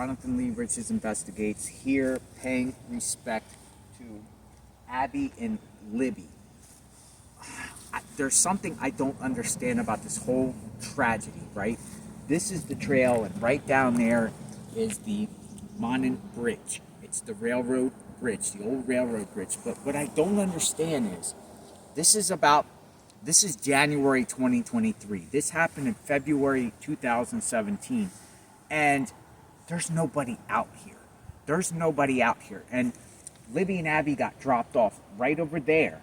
Jonathan Lee Riches Investigates, here paying respect to Abby and Libby. There's something I don't understand about this whole tragedy, right? This is the trail, and right down there is the Monon Bridge. It's the railroad bridge, the old railroad bridge. But what I don't understand is, this is January 2023. This happened in February 2017. And there's nobody out here. There's nobody out here. And Libby and Abby got dropped off right over there,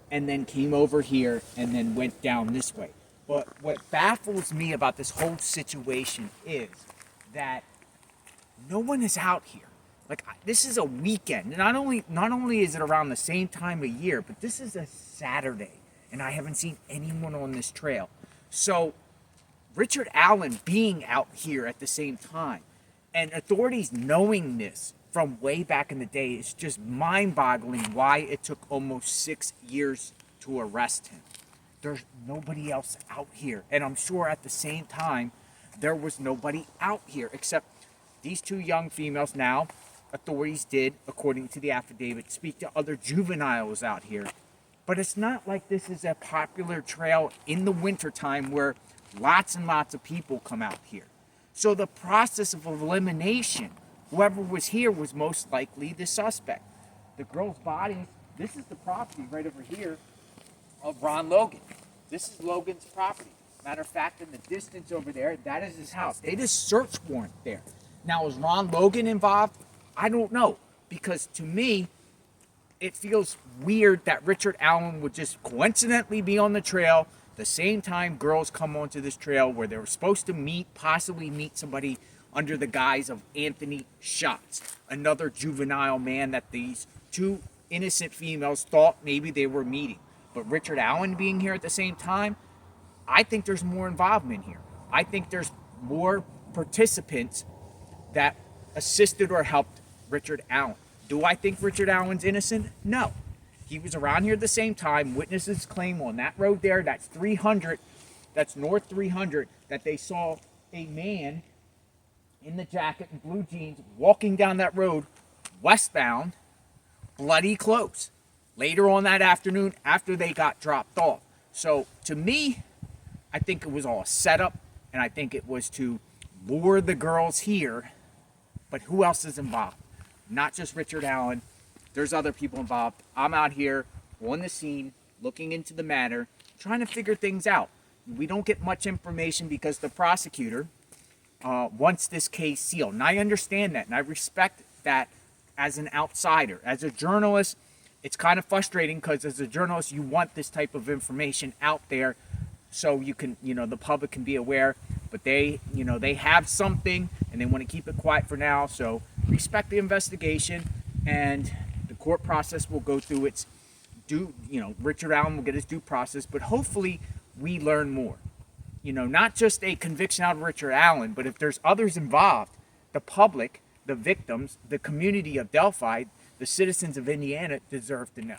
and then came over here and then went down this way. But what baffles me about this whole situation is that no one is out here. Like, this is a weekend. Not only is it around the same time of year, but this is a Saturday, and I haven't seen anyone on this trail. So Richard Allen being out here at the same time, and authorities knowing this from way back in the day, is just mind-boggling why it took almost 6 years to arrest him. There's nobody else out here. And I'm sure at the same time, there was nobody out here except these two young females. Now, authorities did, according to the affidavit, speak to other juveniles out here. But it's not like this is a popular trail in the wintertime where lots and lots of people come out here. So the process of elimination, whoever was here was most likely the suspect. The girls' bodies, this is the property right over here of Ron Logan. This is Logan's property. Matter of fact, in the distance over there, that is his house. They just search warrant there. Now, is Ron Logan involved? I don't know. Because to me, it feels weird that Richard Allen would just coincidentally be on the trail the same time girls come onto this trail where they were supposed to possibly meet somebody under the guise of Anthony Schatz, another juvenile man that these two innocent females thought maybe they were meeting. But Richard Allen being here at the same time, I think there's more involvement here. I think there's more participants that assisted or helped Richard Allen. Do I think Richard Allen's innocent? No. He was around here at the same time. Witnesses claim on that road there, that's 300, that's North 300, that they saw a man in the jacket and blue jeans walking down that road westbound, bloody close, later on that afternoon after they got dropped off. So to me, I think it was all a setup, and I think it was to lure the girls here. But who else is involved? Not just Richard Allen. There's other people involved. I'm out here on the scene, looking into the matter, trying to figure things out. We don't get much information because the prosecutor wants this case sealed. And I understand that, and I respect that as an outsider. As a journalist, it's kind of frustrating because as a journalist, you want this type of information out there so you can, the public can be aware. But they have something and they want to keep it quiet for now. So respect the investigation, and the court process will go through its Richard Allen will get his due process, but hopefully we learn more. Not just a conviction out of Richard Allen, but if there's others involved, the public, the victims, the community of Delphi, the citizens of Indiana deserve to know.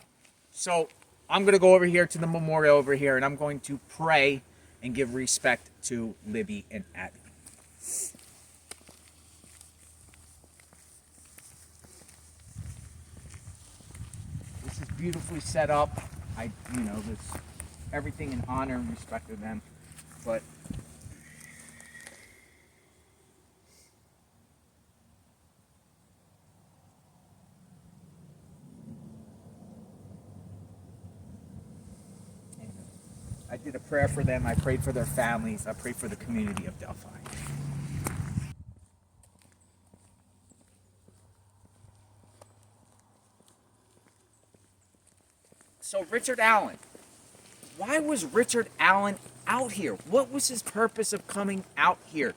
So I'm going to go over here to the memorial over here, and I'm going to pray and give respect to Libby and Abby. This is beautifully set up. There's everything in honor and respect of them. But I did a prayer for them. I prayed for their families. I prayed for the community of Delphi. So Richard Allen. Why was Richard Allen out here? What was his purpose of coming out here?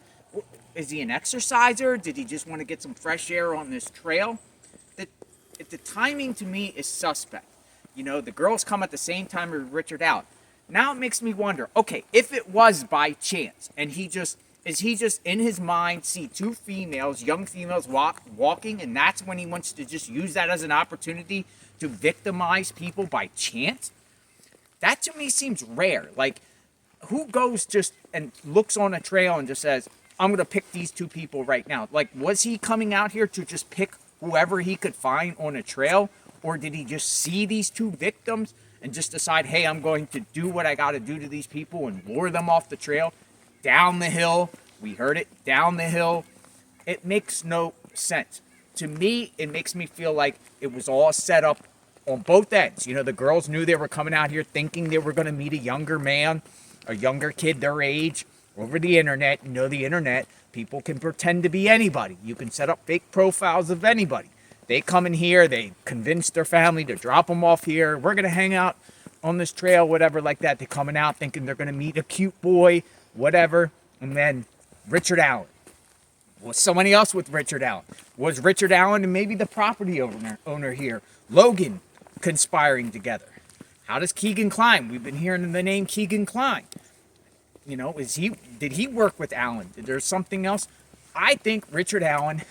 Is he an exerciser? Did he just want to get some fresh air on this trail? The timing to me is suspect. The girls come at the same time as Richard Allen. Now it makes me wonder, okay, if it was by chance, and is he just in his mind see two females, young females walking, and that's when he wants to just use that as an opportunity to victimize people by chance? That to me seems rare. Like, who goes just and looks on a trail and just says, I'm going to pick these two people right now. Like, was he coming out here to just pick whoever he could find on a trail? Or did he just see these two victims and just decide, hey, I'm going to do what I got to do to these people and lure them off the trail down the hill? We heard it, down the hill. It makes no sense. To me, it makes me feel like it was all set up on both ends. You know, the girls knew they were coming out here thinking they were going to meet a younger man, a younger kid their age, over the internet. You know, the internet, people can pretend to be anybody. You can set up fake profiles of anybody. They come in here, they convince their family to drop them off here. We're going to hang out on this trail, whatever like that. They're coming out thinking they're going to meet a cute boy, whatever. And then Richard Allen. Was somebody else with Richard Allen? Was Richard Allen and maybe the property owner here, Logan, conspiring together? How does Keegan Klein? We've been hearing the name Keegan Klein. You know, did he work with Allen? Did there something else? I think Richard Allen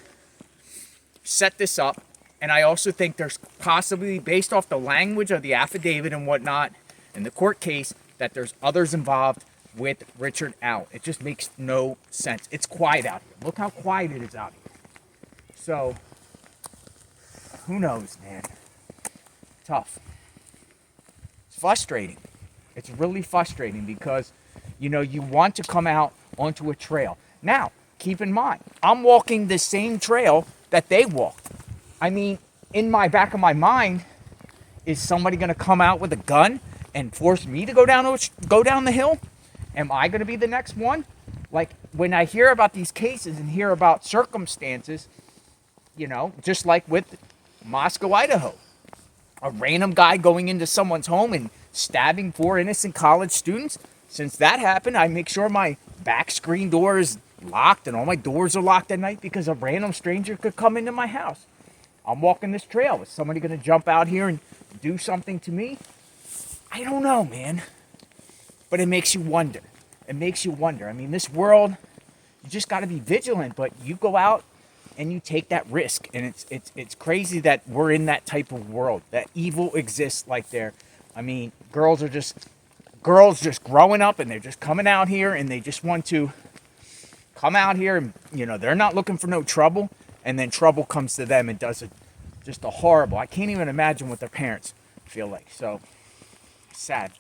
set this up. And I also think there's possibly, based off the language of the affidavit and whatnot, in the court case, that there's others involved with Richard Allen. It just makes no sense. It's quiet out here. Look how quiet it is out here. So, who knows, man? Tough. It's frustrating. It's really frustrating because, you know, you want to come out onto a trail. Now, keep in mind, I'm walking the same trail that they walked. I mean, in my back of my mind, is somebody going to come out with a gun and force me to go down the hill? Am I going to be the next one? Like, when I hear about these cases and hear about circumstances, you know, just like with Moscow, Idaho, a random guy going into someone's home and stabbing 4 innocent college students. Since that happened, I make sure my back screen door is locked and all my doors are locked at night because a random stranger could come into my house. I'm walking this trail. Is somebody going to jump out here and do something to me? I don't know, man. But it makes you wonder. It makes you wonder. I mean, this world, you just got to be vigilant. But you go out and you take that risk. And it's crazy that we're in that type of world. That evil exists like there. I mean, girls just growing up and they're just coming out here and they just want to come out here and, you know, they're not looking for no trouble. And then trouble comes to them and does just a horrible. I can't even imagine what their parents feel like. So, sad.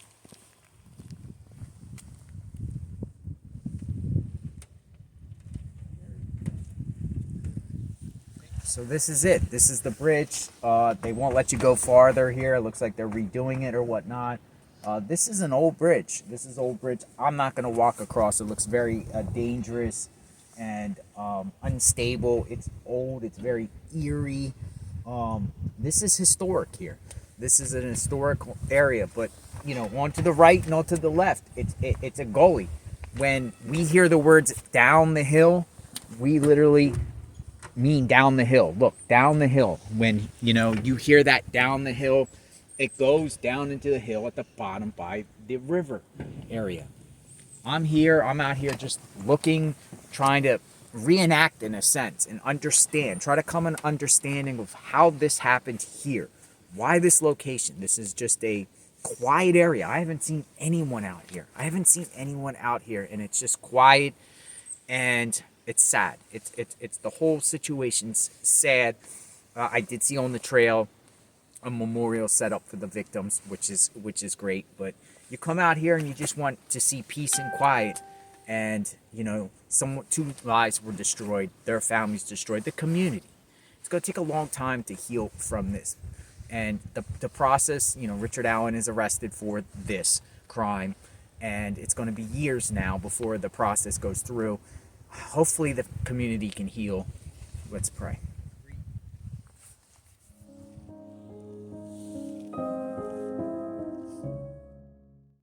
So this is it. This is the bridge. They won't let you go farther here. It looks like they're redoing it or whatnot. This is an old bridge. This is old bridge. I'm not going to walk across. It looks very dangerous and unstable. It's old. It's very eerie. This is historic here. This is an historical area, but you know, on to the right and on to the left, it's a gully. When we hear the words down the hill, we literally mean down the hill. Look, down the hill. When, you know, you hear that down the hill, it goes down into the hill at the bottom by the river area. I'm out here just looking, trying to reenact in a sense and understand, try to come an understanding of how this happened here. Why this location? This is just a quiet area. I haven't seen anyone out here. And it's just quiet and it's sad. It's the whole situation's sad. I did see on the trail a memorial set up for the victims, which is great. But you come out here and you just want to see peace and quiet. And, you know, 2 lives were destroyed. Their families destroyed. The community. It's going to take a long time to heal from this. And the process, you know, Richard Allen is arrested for this crime. And it's going to be years now before the process goes through. Hopefully the community can heal. Let's pray.